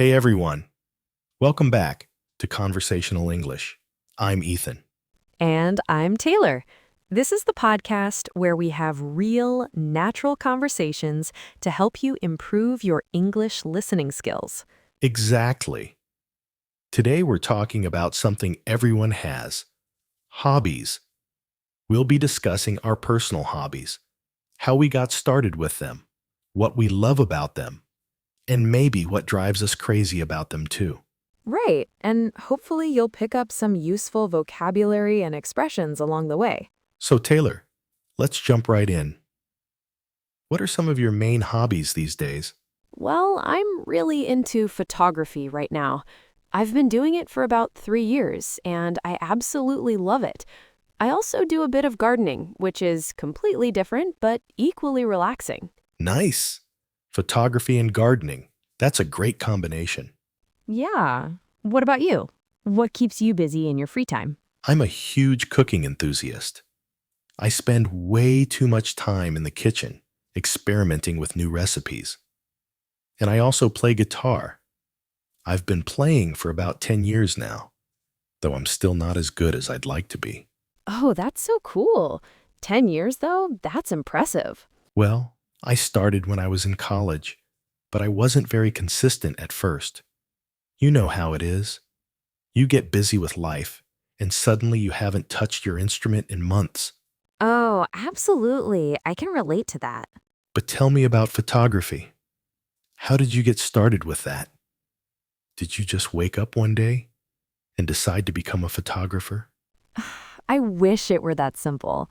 Hey everyone, welcome back to Conversational English. I'm Ethan. And I'm Taylor. This is the podcast where we have real, natural conversations to help you improve your English listening skills. Exactly. Today we're talking about something everyone has, hobbies. We'll be discussing our personal hobbies, how we got started with them, what we love about them, and maybe what drives us crazy about them too. Right, and hopefully you'll pick up some useful vocabulary and expressions along the way. So Taylor, let's jump right in. What are some of your main hobbies these days? Well, I'm really into photography right now. I've been doing it for about 3 years, and I absolutely love it. I also do a bit of gardening, which is completely different but equally relaxing. Nice. Photography and gardening. That's a great combination. Yeah. What about you? What keeps you busy in your free time? I'm a huge cooking enthusiast. I spend way too much time in the kitchen experimenting with new recipes. And I also play guitar. I've been playing for about 10 years now, though I'm still not as good as I'd like to be. Oh, that's so cool. 10 years, though? That's impressive. Well, I started when I was in college, but I wasn't very consistent at first. You know how it is. You get busy with life, and suddenly you haven't touched your instrument in months. Oh, absolutely. I can relate to that. But tell me about photography. How did you get started with that? Did you just wake up one day and decide to become a photographer? I wish it were that simple.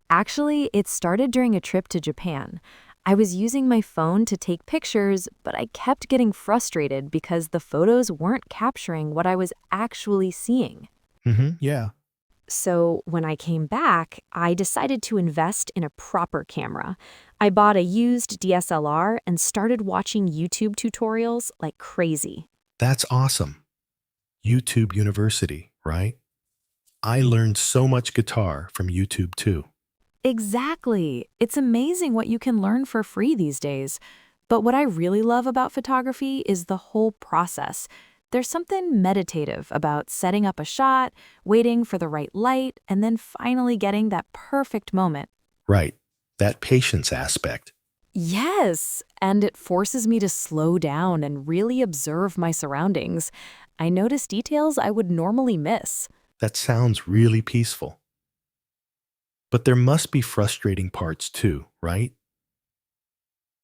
Actually, it started during a trip to Japan. I was using my phone to take pictures, but I kept getting frustrated because the photos weren't capturing what I was actually seeing. Yeah. So when I came back, I decided to invest in a proper camera. I bought a used DSLR and started watching YouTube tutorials like crazy. That's awesome. YouTube University, right? I learned so much guitar from YouTube too. Exactly. It's amazing what you can learn for free these days. But what I really love about photography is the whole process. There's something meditative about setting up a shot, waiting for the right light, and then finally getting that perfect moment. Right. That patience aspect. Yes, and it forces me to slow down and really observe my surroundings. I notice details I would normally miss. That sounds really peaceful. But there must be frustrating parts too, right?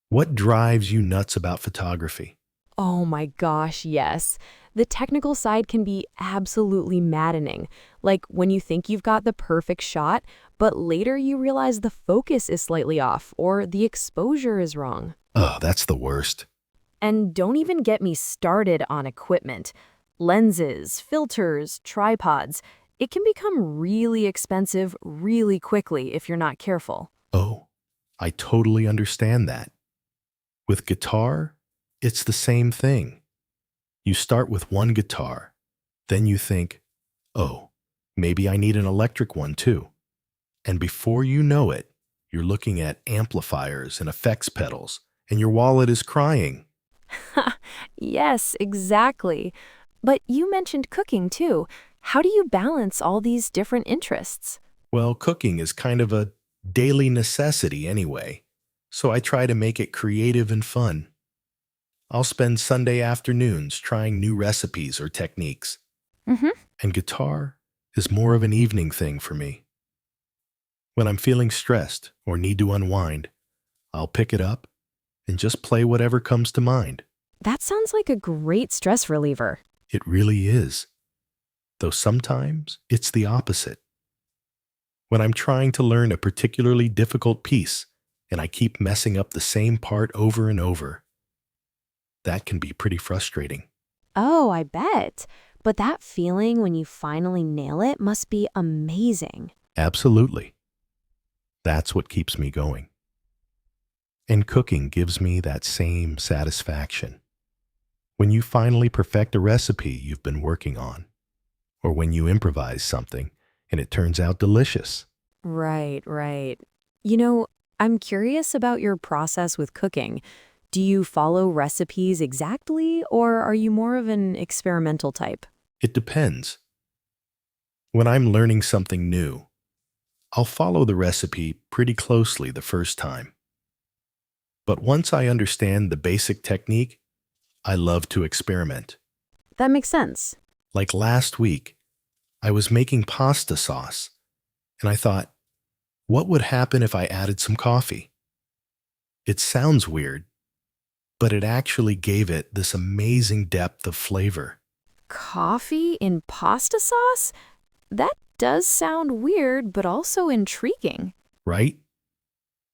What drives you nuts about photography? Oh my gosh, yes. The technical side can be absolutely maddening. Like when you think you've got the perfect shot, but later you realize the focus is slightly off or the exposure is wrong. Oh, that's the worst. And don't even get me started on equipment. Lenses, filters, tripods. It can become really expensive really quickly if you're not careful. Oh, I totally understand that. With guitar, it's the same thing. You start with one guitar, then you think, oh, maybe I need an electric one too. And before you know it, you're looking at amplifiers and effects pedals, and your wallet is crying. Yes, exactly. But you mentioned cooking too. How do you balance all these different interests? Well, cooking is kind of a daily necessity anyway, so I try to make it creative and fun. I'll spend Sunday afternoons trying new recipes or techniques, Mm-hmm. and guitar is more of an evening thing for me. When I'm feeling stressed or need to unwind, I'll pick it up and just play whatever comes to mind. That sounds like a great stress reliever. It really is, though sometimes it's the opposite. When I'm trying to learn a particularly difficult piece and I keep messing up the same part over and over, that can be pretty frustrating. Oh, I bet. But that feeling when you finally nail it must be amazing. Absolutely. That's what keeps me going. And cooking gives me that same satisfaction. When you finally perfect a recipe you've been working on, or when you improvise something and it turns out delicious. Right, right. You know, I'm curious about your process with cooking. Do you follow recipes exactly, or are you more of an experimental type? It depends. When I'm learning something new, I'll follow the recipe pretty closely the first time. But once I understand the basic technique, I love to experiment. That makes sense. Like last week, I was making pasta sauce, and I thought, what would happen if I added some coffee? It sounds weird, but it actually gave it this amazing depth of flavor, Coffee in pasta sauce? That does sound weird, but also intriguing. right?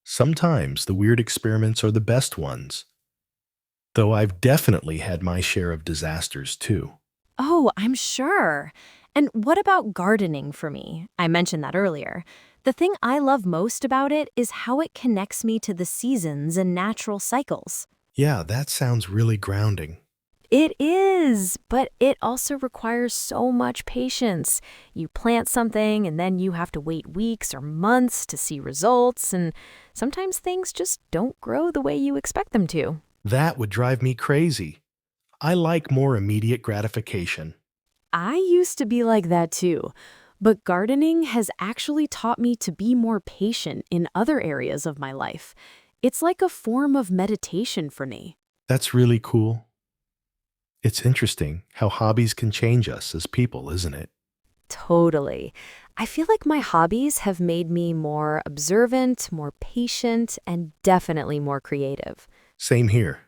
Sometimes the weird experiments are the best ones, though I've definitely had my share of disasters too. Oh, I'm sure. And what about gardening for me? I mentioned that earlier. The thing I love most about it is how it connects me to the seasons and natural cycles. Yeah, that sounds really grounding. It is, but it also requires so much patience. You plant something and then you have to wait weeks or months to see results, and sometimes things just don't grow the way you expect them to. That would drive me crazy. I like more immediate gratification. I used to be like that too, but gardening has actually taught me to be more patient in other areas of my life. It's like a form of meditation for me. That's really cool. It's interesting how hobbies can change us as people, isn't it? Totally. I feel like my hobbies have made me more observant, more patient, and definitely more creative. Same here.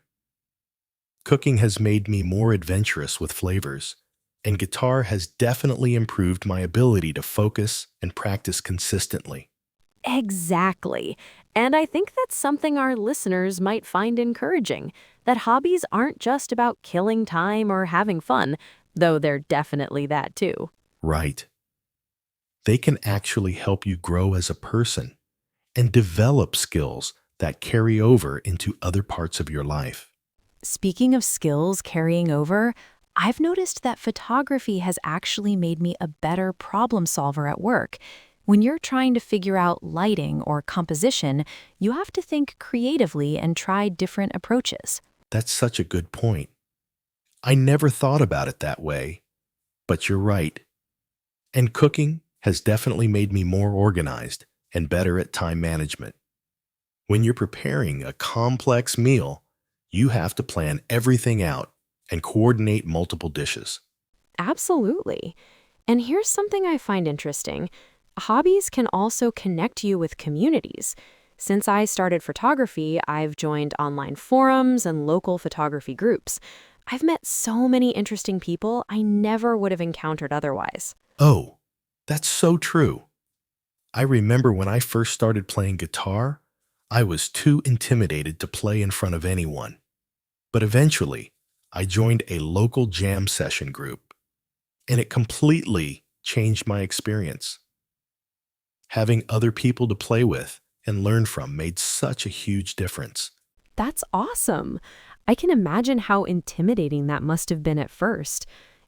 Cooking has made me more adventurous with flavors, and guitar has definitely improved my ability to focus and practice consistently. Exactly. And I think that's something our listeners might find encouraging, that hobbies aren't just about killing time or having fun, though they're definitely that too. Right. They can actually help you grow as a person and develop skills that carry over into other parts of your life. Speaking of skills carrying over, I've noticed that photography has actually made me a better problem solver at work. When you're trying to figure out lighting or composition, you have to think creatively and try different approaches. That's such a good point. I never thought about it that way, but you're right. And cooking has definitely made me more organized and better at time management. When you're preparing a complex meal, you have to plan everything out and coordinate multiple dishes. Absolutely. And here's something I find interesting. Hobbies can also connect you with communities. Since I started photography, I've joined online forums and local photography groups. I've met so many interesting people I never would have encountered otherwise. Oh, that's so true. I remember when I first started playing guitar, I was too intimidated to play in front of anyone. But eventually, I joined a local jam session group, and it completely changed my experience. Having other people to play with and learn from made such a huge difference. That's awesome. I can imagine how intimidating that must have been at first.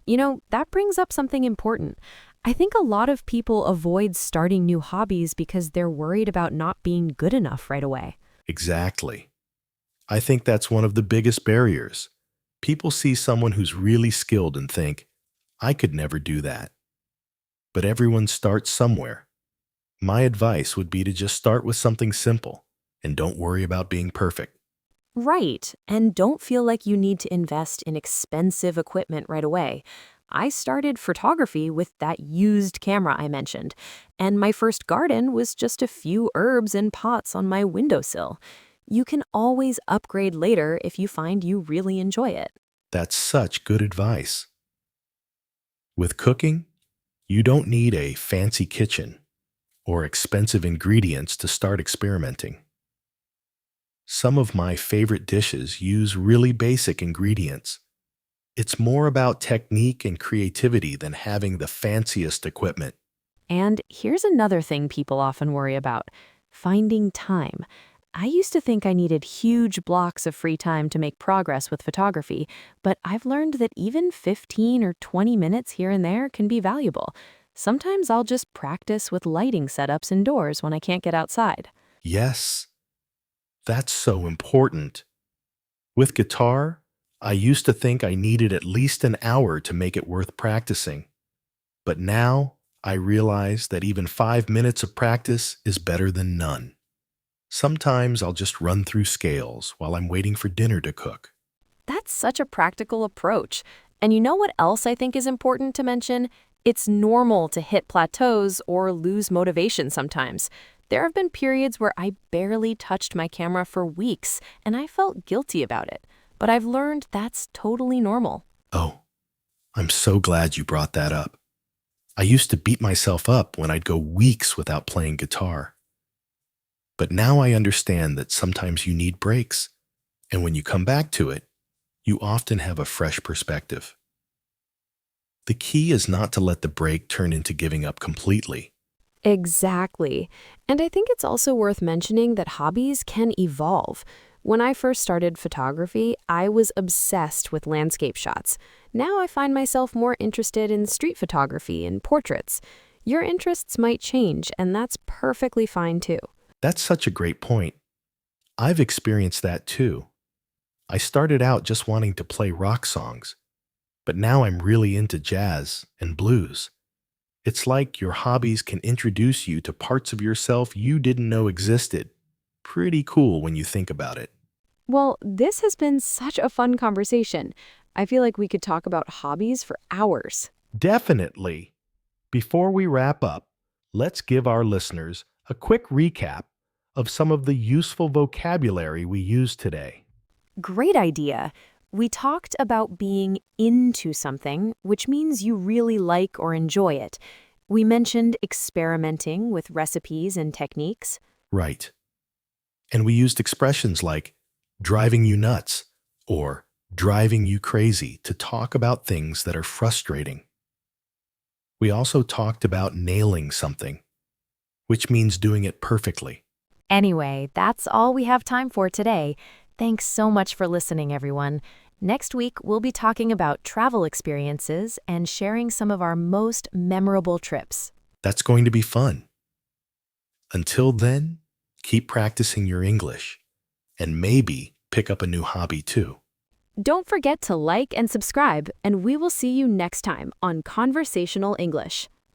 That brings up something important. I think a lot of people avoid starting new hobbies because they're worried about not being good enough right away. Exactly. I think that's one of the biggest barriers. People see someone who's really skilled and think, I could never do that. But everyone starts somewhere. My advice would be to just start with something simple and don't worry about being perfect. Right, and don't feel like you need to invest in expensive equipment right away. I started photography with that used camera I mentioned, and my first garden was just a few herbs in pots on my windowsill. You can always upgrade later if you find you really enjoy it. That's such good advice. With cooking, you don't need a fancy kitchen or expensive ingredients to start experimenting. Some of my favorite dishes use really basic ingredients. It's more about technique and creativity than having the fanciest equipment. And here's another thing people often worry about: finding time. I used to think I needed huge blocks of free time to make progress with photography, but I've learned that even 15 or 20 minutes here and there can be valuable. Sometimes I'll just practice with lighting setups indoors when I can't get outside. Yes, that's so important. With guitar, I used to think I needed at least an hour to make it worth practicing. But now I realize that even 5 minutes of practice is better than none. Sometimes I'll just run through scales while I'm waiting for dinner to cook. That's such a practical approach. And you know what else I think is important to mention? It's normal to hit plateaus or lose motivation sometimes. There have been periods where I barely touched my camera for weeks, and I felt guilty about it. But I've learned that's totally normal. Oh, I'm so glad you brought that up. I used to beat myself up when I'd go weeks without playing guitar. But now I understand that sometimes you need breaks, and when you come back to it, you often have a fresh perspective. The key is not to let the break turn into giving up completely. Exactly. And I think it's also worth mentioning that hobbies can evolve. When I first started photography, I was obsessed with landscape shots. Now I find myself more interested in street photography and portraits. Your interests might change, and that's perfectly fine too. That's such a great point. I've experienced that too. I started out just wanting to play rock songs, but now I'm really into jazz and blues. It's like your hobbies can introduce you to parts of yourself you didn't know existed. Pretty cool when you think about it. Well, this has been such a fun conversation. I feel like we could talk about hobbies for hours. Definitely. Before we wrap up, let's give our listeners a quick recap of some of the useful vocabulary we used today. Great idea. We talked about being into something, which means you really like or enjoy it. We mentioned experimenting with recipes and techniques. Right. And we used expressions like driving you nuts or driving you crazy to talk about things that are frustrating. We also talked about nailing something, which means doing it perfectly. Anyway, that's all we have time for today. Thanks so much for listening, everyone. Next week, we'll be talking about travel experiences and sharing some of our most memorable trips. That's going to be fun. Until then, keep practicing your English and maybe pick up a new hobby too. Don't forget to like and subscribe, and we will see you next time on Conversational English.